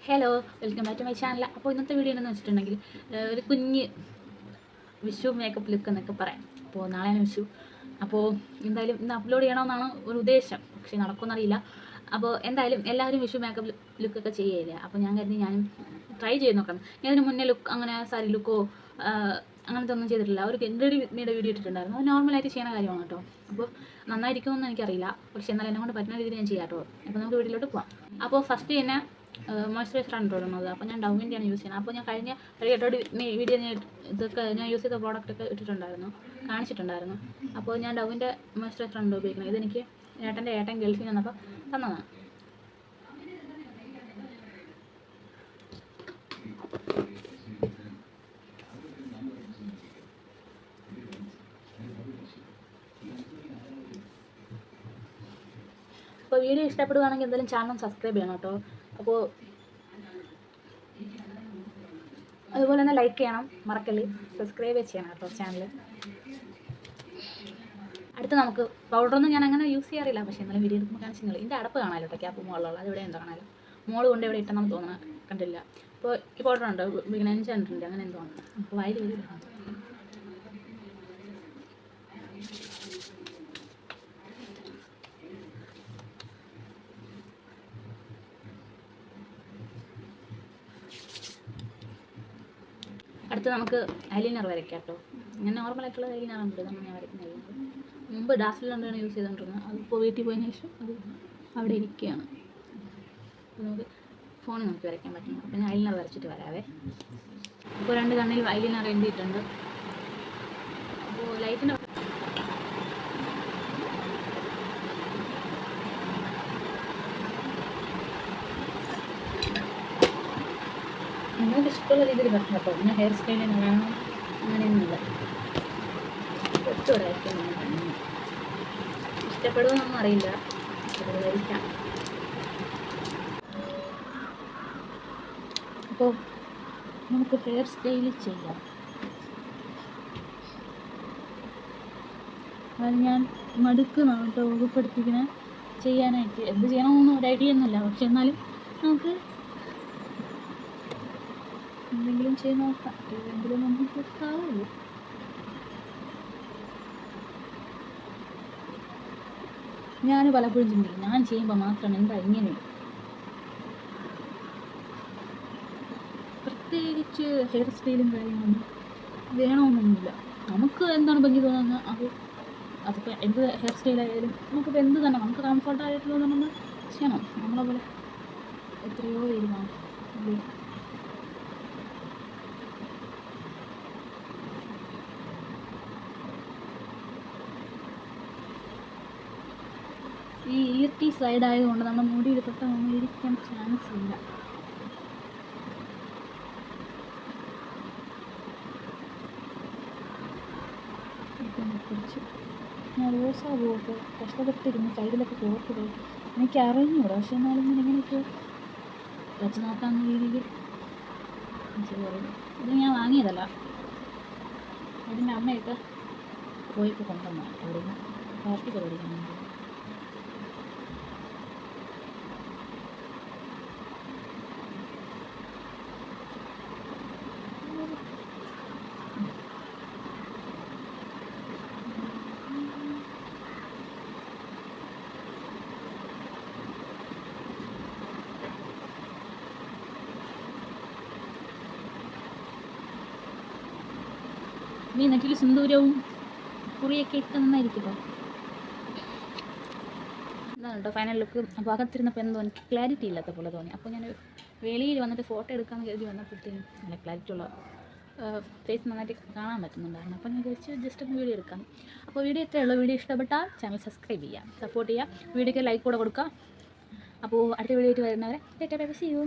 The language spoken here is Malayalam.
Hello, welcome back to my channel. അപ്പോൾ ഇന്നത്തെ വീഡിയോ എന്ന് വെച്ചിട്ടുണ്ടെങ്കിൽ ഒരു കുഞ്ഞ് വിഷു മേക്കപ്പ് ലുക്ക് എന്നൊക്കെ പറയാം. അപ്പോൾ നാളെയാണ് വിഷു. അപ്പോൾ എന്തായാലും ഇന്ന് അപ്ലോഡ് ചെയ്യണമെന്നാണ് ഒരു ഉദ്ദേശം, പക്ഷേ നടക്കുമെന്നറിയില്ല. അപ്പോൾ എന്തായാലും എല്ലാവരും വിഷു മേക്കപ്പ് ലുക്കൊക്കെ ചെയ്യുകയില്ല. അപ്പോൾ ഞാൻ കരുതി ഞാനും ട്രൈ ചെയ്ത് നോക്കണം. ഞാൻ അതിന് മുന്നേ ലുക്ക് അങ്ങനെ സാരി ലുക്കോ അങ്ങനത്തെ ഒന്നും ചെയ്തിട്ടില്ല. ഒരു ഗെൻഡടി വിത്മിയുടെ വീഡിയോ ഇട്ടിട്ടുണ്ടായിരുന്നു. അത് നോർമലായിട്ട് ചെയ്യുന്ന കാര്യമാണ് കേട്ടോ. അപ്പോൾ നന്നായിരിക്കുമെന്ന് എനിക്കറിയില്ല, പക്ഷേ എന്നാലും എന്നെ കൊണ്ട് പറ്റുന്ന രീതിയിൽ ഞാൻ ചെയ്യാം കേട്ടോ. അപ്പോൾ നമുക്ക് വീട്ടിലോട്ട് പോകാം. അപ്പോൾ ഫസ്റ്റ് തന്നെ മോയ്സ്ചറൈസറാണ് ഇടുന്നത്. അപ്പോൾ ഞാൻ ഡൗവിൻ്റെയാണ് യൂസ് ചെയ്യുന്നത്. അപ്പോൾ ഞാൻ കഴിഞ്ഞ ഒരു വീഡിയോ ഇതൊക്കെ ഞാൻ യൂസ് ചെയ്ത പ്രോഡക്റ്റൊക്കെ ഇട്ടിട്ടുണ്ടായിരുന്നു, കാണിച്ചിട്ടുണ്ടായിരുന്നു. അപ്പോൾ ഞാൻ ഡൗവിൻ്റെ മോയ്സ്ചറൈസറാണ് ഉപയോഗിക്കുന്നത്. ഇതെനിക്ക് ഏട്ടൻ ഗൾഫിൽ നിന്നപ്പോൾ തന്നതാണ്. അപ്പോൾ വീഡിയോ ഇഷ്ടപ്പെടുകയാണെങ്കിൽ എന്തായാലും ചാനൽ സബ്സ്ക്രൈബ് ചെയ്യണം കേട്ടോ. അപ്പോൾ അതുപോലെ തന്നെ ലൈക്ക് ചെയ്യണം, മറക്കല്ലേ, സബ്സ്ക്രൈബ് ചെയ്യണം കേട്ടോ ചാനൽ. അടുത്ത് നമുക്ക് പൗഡറൊന്നും ഞാൻ അങ്ങനെ യൂസ് ചെയ്യാറില്ല, പക്ഷേ എന്നാലും വീഡിയോ എടുക്കുമ്പോൾ കാണിച്ചില്ല. ഇതിൻ്റെ അടപ്പ് കാണാമല്ലോ കേട്ടോ, ക്യാപ്പ് മുകളിലുള്ള അത് ഇവിടെ എന്തോ കാണാമല്ലോ. മോള് കൊണ്ട് ഇവിടെ ഇട്ടെന്ന് തോന്നണം, കണ്ടില്ല. അപ്പോൾ ഈ പൗഡർ ഉണ്ട്, വിഗ്നൻസ് കണ്ടിട്ടുണ്ട്, അങ്ങനെ എന്തോ ആണ്. അപ്പോൾ വായിൽ വരും. അടുത്ത് നമുക്ക് ഐലൈനർ വരയ്ക്കാം കേട്ടോ. ഞാൻ നോർമലായിട്ടുള്ള ഐലൈനറാണ് ഇടുന്നത്, ഞാൻ വരയ്ക്കുന്ന ഐലൈനർ. മുമ്പ് ഡാസ്ലർ കൊണ്ടാണ് യൂസ് ചെയ്തുകൊണ്ടിരുന്നത്. അതിപ്പോൾ വീട്ടിൽ പോയതിന് ശേഷം അത് അവിടെ ഇരിക്കുകയാണ്. അപ്പോൾ നമുക്ക് ഫോണിൽ നോക്കി വരയ്ക്കാൻ പറ്റുന്നു. അപ്പോൾ ഞാൻ ഐലൈനർ വരച്ചിട്ട് വരാവേ. ഇപ്പോൾ 2 കണ്ണിൽ ഐലൈനർ എഴുതിയിട്ടുണ്ട്. അപ്പോൾ ലൈറ്റിൻ്റെ നിങ്ങൾക്ക് ഇഷ്ടമുള്ള രീതിയിൽ പറ്റും കേട്ടോ. പിന്നെ ഹെയർ സ്റ്റൈലിന് വേണം അങ്ങനെയൊന്നുമില്ല. ഒട്ടും ഒരാഴ്ച ഇഷ്ടപ്പെടുമെന്നൊന്നും അറിയില്ല, ഇഷ്ടപ്പെടുമായിരിക്കാം. അപ്പോൾ നമുക്ക് ഹെയർ സ്റ്റൈൽ ചെയ്യാം. അത് ഞാൻ മടുക്കുന്നതാണ് കേട്ടോ വകുപ്പെടുത്തിക്കുന്നത് ചെയ്യാനായിട്ട്. എന്ത് ചെയ്യണമെന്നൊന്നും ഒരു ഐഡിയ ഒന്നുമില്ല, പക്ഷെ എന്നാലും നമുക്ക് എന്തെങ്കിലും ചെയ്ത് നോക്കാം. എന്തെങ്കിലും നമുക്ക് കിട്ടാവുള്ളൂ. ഞാൻ പലപ്പോഴും ചിന്തിക്കും, ഞാൻ ചെയ്യുമ്പോൾ മാത്രം എന്താ ഇങ്ങനെ. പ്രത്യേകിച്ച് ഹെയർ സ്റ്റൈലും കാര്യങ്ങളൊന്നും വേണമെന്നൊന്നുമില്ല. നമുക്ക് എന്താണ് ഭംഗി തോന്നുന്നത് അതിപ്പോൾ എന്ത് ഹെയർ സ്റ്റൈലായാലും നമുക്കിപ്പോൾ എന്ത് തന്നെ നമുക്ക് കംഫർട്ടായിട്ടുള്ളത് നമ്മൾ ചെയ്യണം. നമ്മളെ പോലെ എത്രയോ പേര് കാണും. ഈ ഈർട്ടി സൈഡ് ആയതുകൊണ്ട് നമ്മുടെ മുടിയിൽ പെട്ടെന്ന് ഇരിക്കാൻ ചാൻസ് ഇല്ല. കുറച്ച് ഞാൻ റോസാ പോയിട്ട് കഷ്ടപ്പെട്ടിരുന്നു, സൈഡിലൊക്കെ കോർത്ത് പോയി. എനിക്ക് അറിഞ്ഞൂടാ, പക്ഷെ എന്നാലും ഞാൻ ഇങ്ങനെയൊക്കെ വെച്ച് നോക്കാവുന്ന രീതിയിൽ ഇത് ഞാൻ വാങ്ങിയതല്ല, അതിൻ്റെ അമ്മയൊക്കെ പോയിട്ട് കൊണ്ടുവന്നാണ് അവിടെ നിന്ന് പാർട്ടി പരിപാടിക്കാൻ. ഈ നെറ്റിൽ സിന്ദൂരവും കുറിയൊക്കെ ഇട്ട് നന്നായിരിക്കുമല്ലോ. ഇതാണ് കേട്ടോ ഫൈനൽ ലുക്ക്. അപ്പോൾ അകത്തിരുന്നപ്പോൾ എന്തോ എനിക്ക് ക്ലാരിറ്റി ഇല്ലാത്ത പോലെ തോന്നി. അപ്പോൾ ഞാൻ വെളിയിൽ വന്നിട്ട് ഫോട്ടോ എടുക്കാമെന്ന് കരുതി വന്നപ്പോഴത്തേക്കും നല്ല ക്ലാരിറ്റി ഉള്ള ഫേസ് നന്നായിട്ട് കാണാൻ പറ്റുന്നുണ്ടായിരുന്നു. അപ്പോൾ ഞാൻ വിചാരിച്ചു ജസ്റ്റ് ഒന്ന് വീഡിയോ എടുക്കാം. അപ്പോൾ വീഡിയോ ഇത്രയേ ഉള്ളൂ. വീഡിയോ ഇഷ്ടപ്പെട്ടാൽ ചാനൽ സബ്സ്ക്രൈബ് ചെയ്യുക, സപ്പോർട്ട് ചെയ്യുക, വീഡിയോയ്ക്ക് ലൈക്ക് കൂടെ കൊടുക്കുക. അപ്പോൾ അടുത്ത വീഡിയോ ആയിട്ട് വരുന്നവരെ സീ യു.